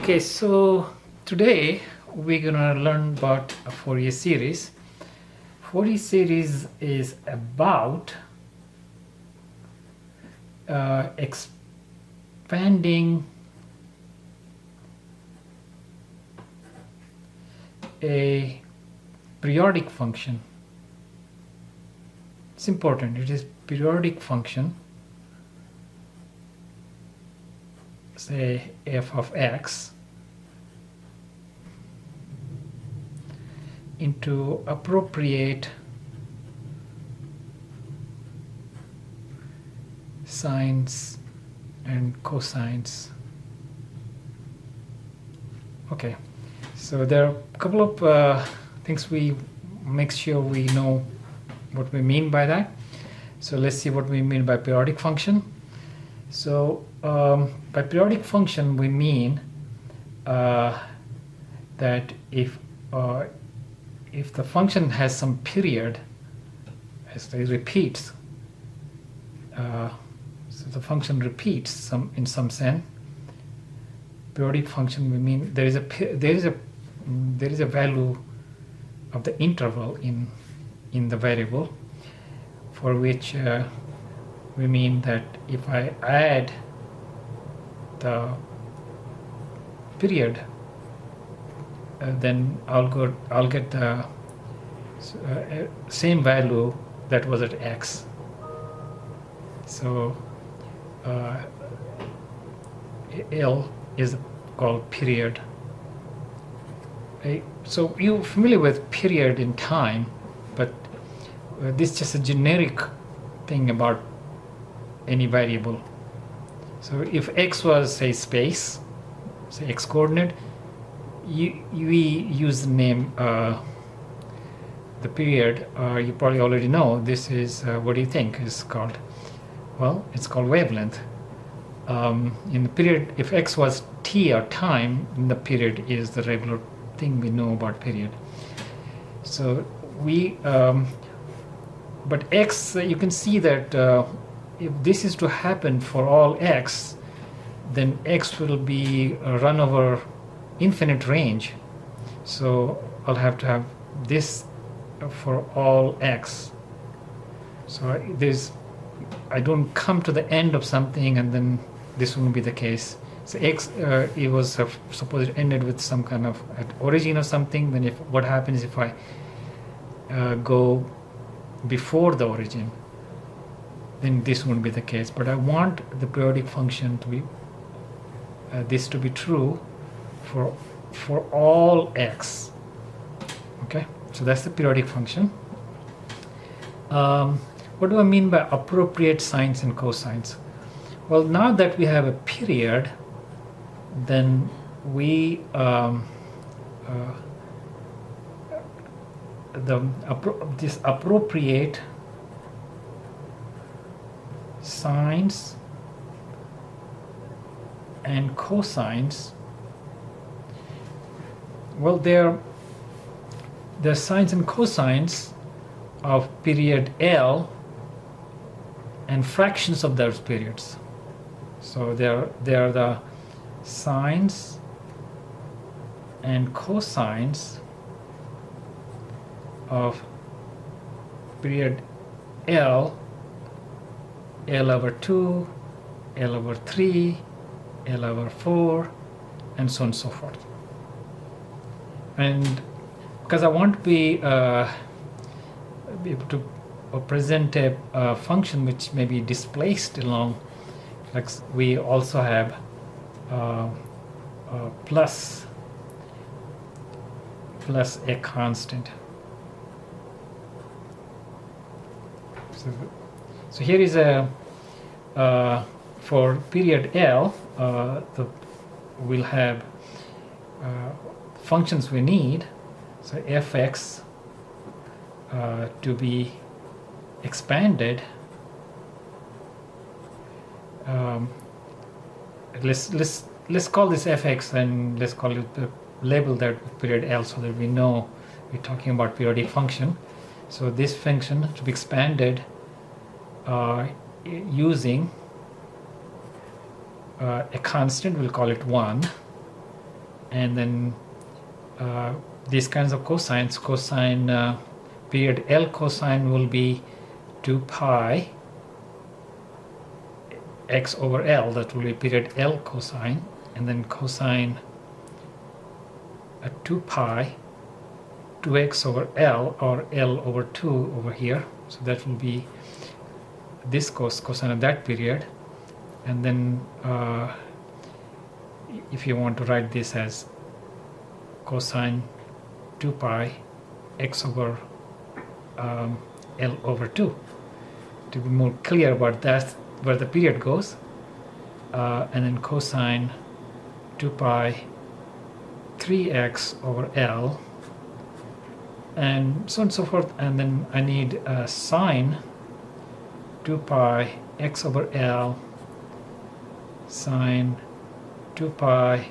Okay, so today we're gonna learn about a Fourier series. Fourier series is about expanding a periodic function. It's important, it is periodic function, say f of x, into appropriate sines and cosines. Okay, so there are a couple of things we make sure we know what we mean by that. So let's see what we mean by periodic function. So by periodic function we mean that if the function has some period, as it repeats, so the function repeats in some sense. Periodic function we mean there is a value of the interval in the variable, for which we mean that if I add the period, then I'll get the same value that was at x. So L is called period. So you're familiar with period in time, but this is just a generic thing about any variable. So if x was, say, space, say x coordinate, we use the name the period. You probably already know this is what do you think is called? Well, it's called wavelength. In the period, if x was t or time, then the period is the regular thing we know about period. So but x, you can see that if this is to happen for all x, then x will be run over infinite range. So I'll have to have this for all x. So I don't come to the end of something and then this won't be the case. So x, it was suppose it ended with some kind of at origin or something. Then what happens if I go before the origin? Then this won't be the case. But I want the periodic function to be this to be true for all x. Okay, so that's the periodic function. What do I mean by appropriate sines and cosines? Well, now that we have a period, then this appropriate sines and cosines, well, they're sines and cosines of period L and fractions of those periods. So they are the sines and cosines of period L, L over 2, L over 3, L over 4, and so on and so forth. And because I want to be able to present a function which may be displaced along, like we also have plus a constant. So here is a for period L, we'll have functions we need. So fx to be expanded. Let's call this fx and let's call it label that period L so that we know we're talking about periodic function. So this function to be expanded using a constant, we'll call it 1, and then these kinds of cosines, cosine period L cosine will be 2 pi x over L, that will be period L cosine, and then cosine 2 pi 2x over L, or L over 2 over here, so that will be this cosine of that period. And then if you want to write this as cosine 2 pi x over L over 2, to be more clear about that, where the period goes, and then cosine 2 pi 3x over L, and so on and so forth. And then I need sine 2 pi x over L, sine 2 pi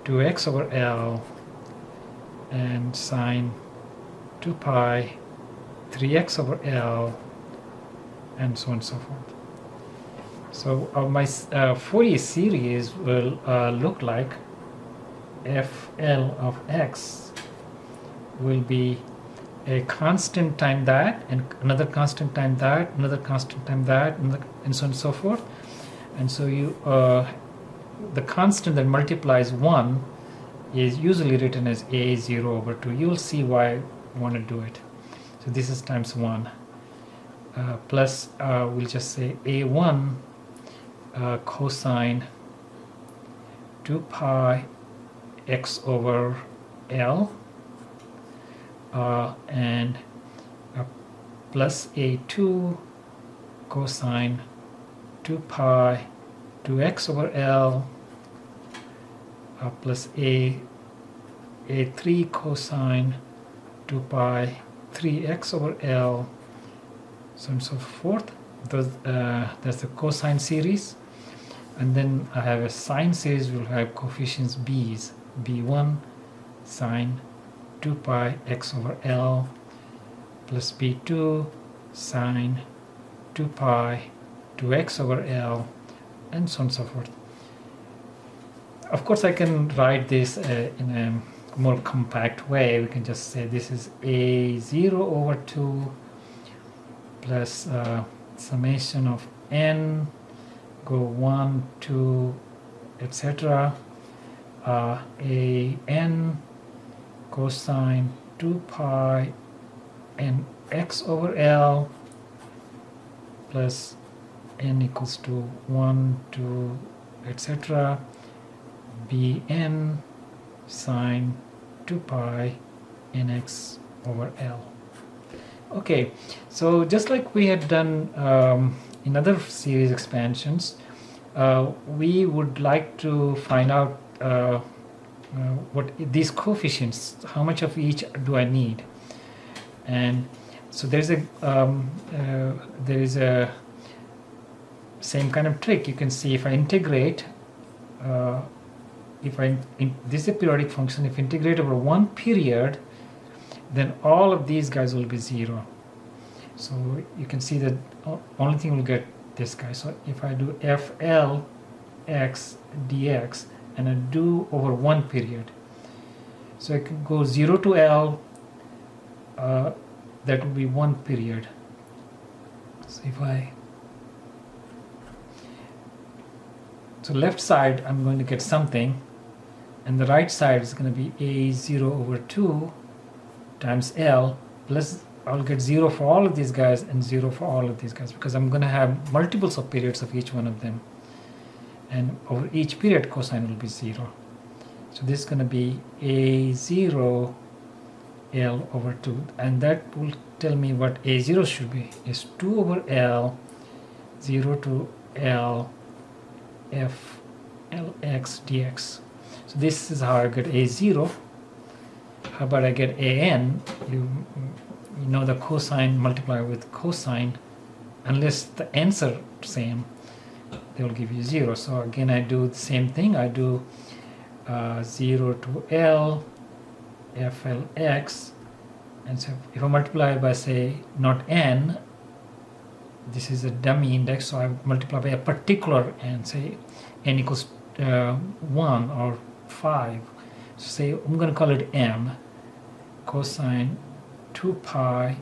2x over L, and sine 2 pi 3x over L, and so on and so forth. So my Fourier series will look like FL of x will be a constant time that, and another constant time that, another constant time that, and so on and so forth. And so you the constant that multiplies 1 is usually written as a0 over 2. You'll see why I want to do it. So this is times 1 plus we'll just say a1 cosine 2 pi x over L, and plus a2 cosine 2 pi 2x over L, plus a3 cosine 2 pi 3x over L, so on and so forth. That's the cosine series. And then I have a sine series. We'll have coefficients b's, b1 sine 2 pi x over L, plus b2 sine 2 pi 2x over L, and so on and so forth. Of course, I can write this in a more compact way. We can just say this is a0 over 2 plus summation of n, go 1, 2, etc. A n cosine 2 pi n x over L plus n equals to 1, 2, etc. Bn sine 2 pi nx over L. Okay, so just like we had done in other series expansions, we would like to find out what these coefficients, how much of each do I need. And so there is a same kind of trick. You can see if I integrate, this is a periodic function. If I integrate over one period, then all of these guys will be 0. So you can see that only thing will get this guy. So if I do FL x dx and I do over one period, so I can go 0 to L, that will be one period. So so left side I'm going to get something, and the right side is going to be a0 over 2 times L, plus I'll get 0 for all of these guys and 0 for all of these guys, because I'm going to have multiples of periods of each one of them, and over each period cosine will be 0. So this is going to be a0 L over 2, and that will tell me what a0 should be, is 2 over L, 0 to L, f Lx dx. So this is how I get a0. How about I get an? You know the cosine multiply with cosine, unless the ends are same, they will give you 0. So again I do the same thing. I do 0 to L FLX, and so if I multiply by, say, not n, this is a dummy index, so I multiply by a particular n, say n equals 1 or 5, So say I'm going to call it m cosine 2 pi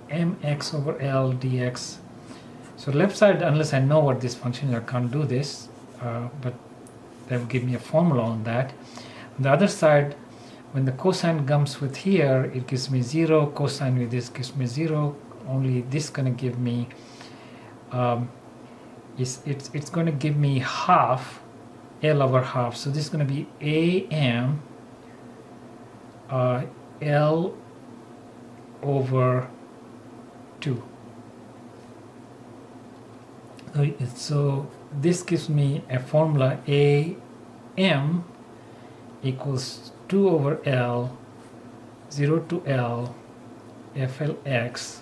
mx over L dx. So left side, unless I know what this function is, I can't do this, but that will give me a formula on that. On the other side, when the cosine comes with here, it gives me 0, cosine with this gives me 0, only this going to give me, it's going to give me half, L over half, so this is going to be am L over 2. So this gives me a formula am equals 2 over L 0 to L FLX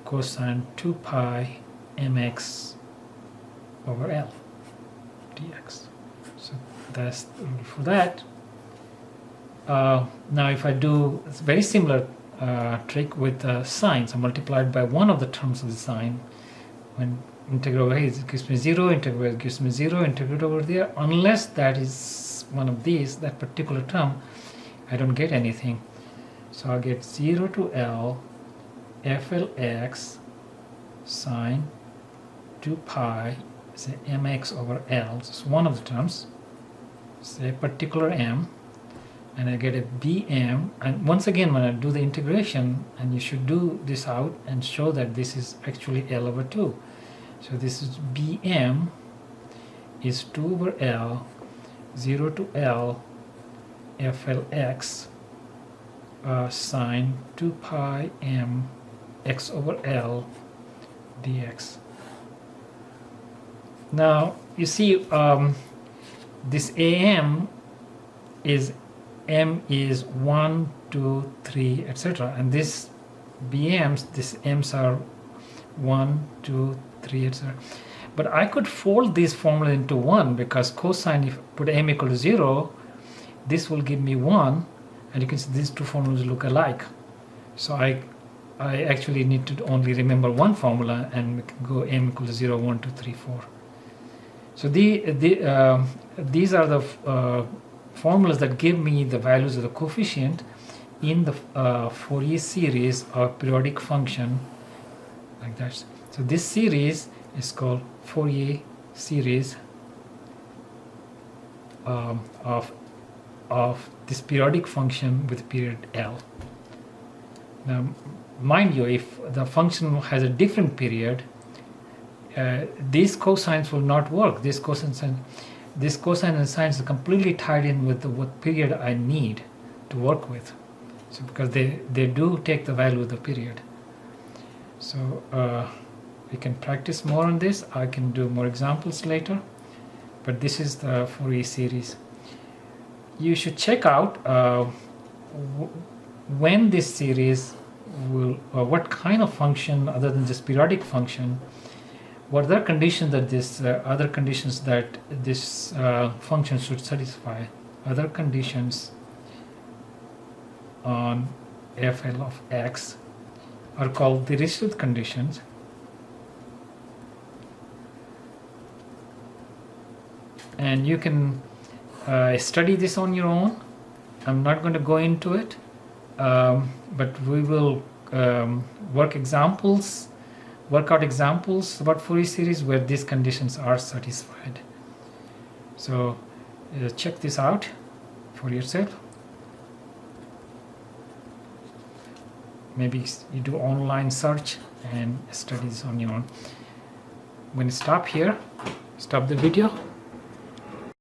cosine 2 pi mx over L dx. So that's the rule for that. Now if I do a very similar trick with sines, I multiplied by one of the terms of the sine. When integrate over here, it gives me 0, integrate it gives me 0, integrate over there, unless that is one of these, that particular term, I don't get anything. So I get 0 to L FLX sine 2 pi, say mx over L, it's one of the terms, say a particular m, and I get a bm, and once again when I do the integration, and you should do this out and show that this is actually L over 2. So this is bm is 2 over L 0 to L FLX sine 2 pi m x over L dx. Now you see this am is m is 1, 2, 3, etc. and this bm's, this m's are 1, 2, 3, etc. But I could fold this formula into 1 because cosine, if I put m equal to 0, this will give me 1, and you can see these two formulas look alike. So I actually need to only remember one formula, and we can go m equal to 0, 1, 2, 3, 4. So these are the formulas that give me the values of the coefficient in the Fourier series or periodic function like that. So this series is called Fourier series of this periodic function with period L. Now mind you, if the function has a different period, these cosines will not work. This cosine and sines are completely tied in with what period I need to work with. So because they do take the value of the period. So we can practice more on this. I can do more examples later. But this is the Fourier series. You should check out when this series will, what kind of function other than this periodic function, what are the conditions that this other conditions that this function should satisfy. Other conditions on FL of x are called the Dirichlet conditions. And you can study this on your own. I'm not going to go into it, but we will work out examples about Fourier series where these conditions are satisfied. So check this out for yourself. Maybe you do online search and study this on your own. I'm going to stop here, stop the video.